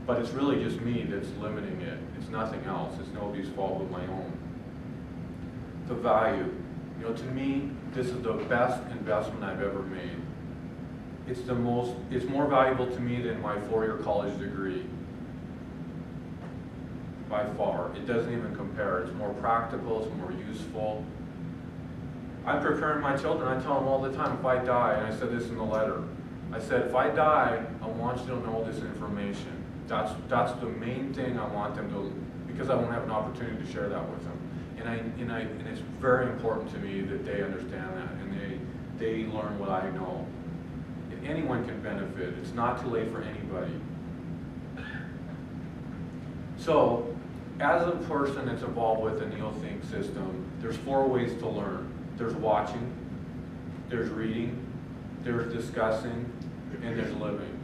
But it's really just me that's limiting it. It's nothing else. It's nobody's fault but my own. The value. You know, to me, this is the best investment I've ever made. It's more valuable to me than my four-year college degree. By far. It doesn't even compare. It's more practical, it's more useful. I'm preparing my children. I tell them all the time, if I die, and I said this in the letter, I said, if I die, I want you to know this information. That's the main thing I want them to, because I won't have an opportunity to share that with them. And it's very important to me that they understand that and they learn what I know. And anyone can benefit. It's not too late for anybody. So, as a person that's involved with the Neothink system, there's 4 ways to learn. There's watching, there's reading, there's discussing, and there's living.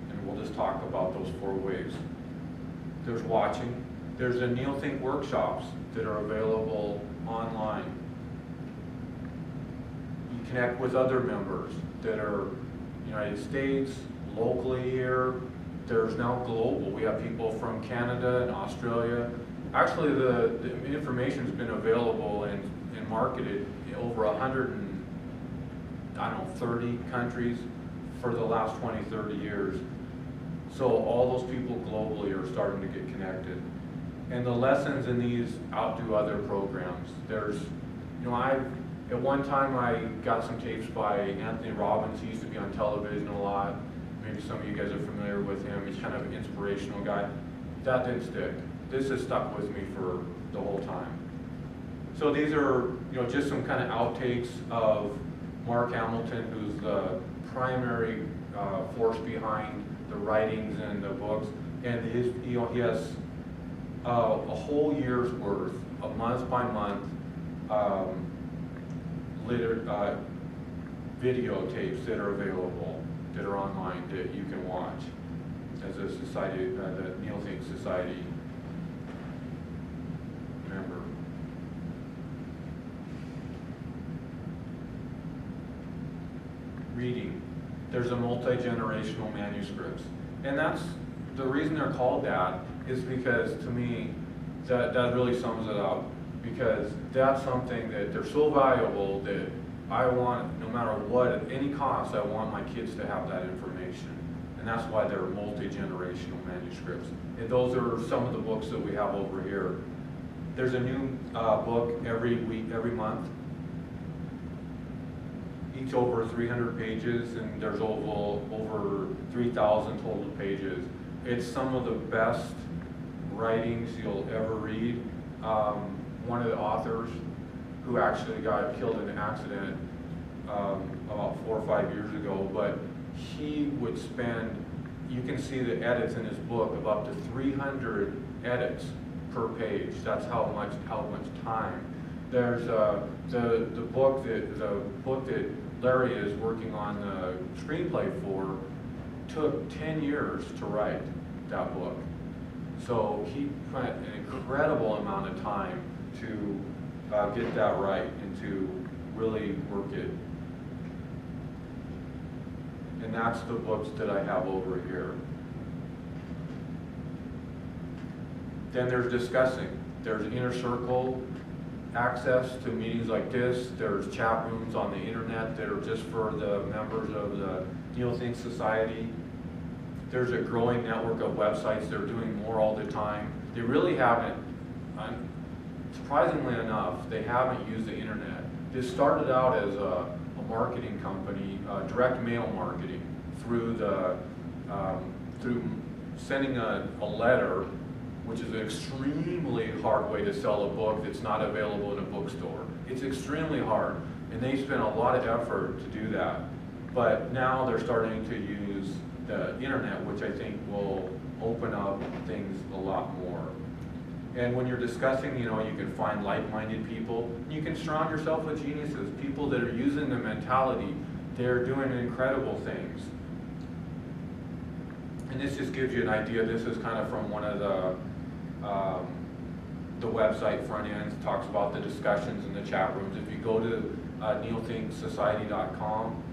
And we'll just talk about those 4 ways. There's watching. There's the Neothink workshops that are available online. You connect with other members that are United States, locally here. There's now global. We have people from Canada and Australia. Actually, the information's been available and marketed in over 130 countries for the last 20, 30 years. So all those people globally are starting to get connected. And the lessons in these outdo other programs. There's, at one time I got some tapes by Anthony Robbins. He used to be on television a lot. Maybe some of you guys are familiar with him. He's kind of an inspirational guy. That didn't stick. This has stuck with me for the whole time. So these are, just some kind of outtakes of Mark Hamilton, who's the primary force behind the writings and the books. And he has a whole year's worth of month-by-month videotapes that are available, that are online, that you can watch as a society, the Neothink Society member. Reading. There's a multi-generational manuscripts. And that's the reason they're called that is because, to me, that really sums it up. Because that's something that they're so valuable that I want, no matter what, at any cost, I want my kids to have that information. And that's why they're multi-generational manuscripts. And those are some of the books that we have over here. There's a new book every week, every month. Each over 300 pages, and there's over 3,000 total pages. It's some of the best writings you'll ever read. One of the authors who actually got killed in an accident about 4 or 5 years ago, but he would spend, you can see the edits in his book, of up to 300 edits per page. That's how much time. There's the book that Larry is working on the screenplay for took 10 years to write that book. So he spent an incredible amount of time to get that right and to really work it. And that's the books that I have over here. Then there's discussing. There's inner circle access to meetings like this. There's chat rooms on the internet that are just for the members of the Neothink Society. There's a growing network of websites. They're doing more all the time. They really haven't, surprisingly enough, they haven't used the internet. This started out as a marketing company, direct mail marketing, through sending a letter, which is an extremely hard way to sell a book that's not available in a bookstore. It's extremely hard, and they spent a lot of effort to do that. But now they're starting to use the internet, which I think will open up things a lot more. And when you're discussing, you can find like-minded people. You can surround yourself with geniuses, people that are using the mentality. They're doing incredible things. And this just gives you an idea. This is kind of from one of the website front ends. It talks about the discussions in the chat rooms. If you go to neothinksociety.com,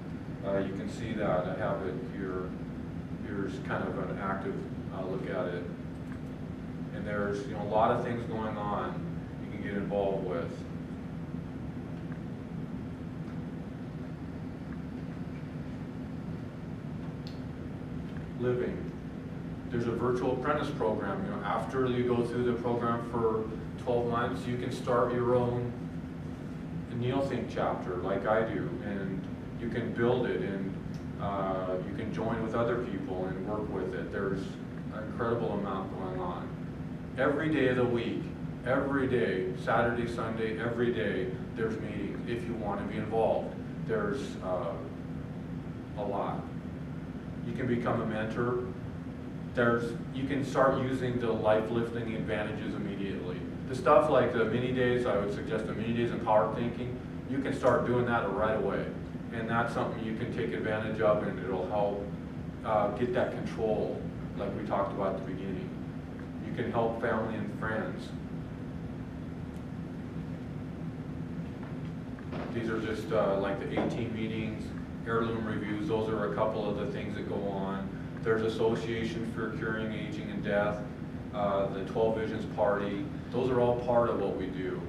you can see that. I have it here here's kind of an active look at it. And there's a lot of things going on you can get involved with. Living. There's a virtual apprentice program. After you go through the program for 12 months, you can start your own Neothink chapter like I do, and you can build it, and you can join with other people and work with it. There's an incredible amount going on. Every day of the week, every day, Saturday, Sunday, every day, there's meetings if you want to be involved. There's a lot. You can become a mentor. You can start using the life lifting advantages immediately. The stuff like the mini days, I would suggest the mini days and power thinking, you can start doing that right away. And that's something you can take advantage of, and it'll help get that control like we talked about at the beginning. You can help family and friends. These are just like the 18 meetings, heirloom reviews. Those are a couple of the things that go on. There's Association for Curing Aging and Death, the 12 Visions Party. Those are all part of what we do.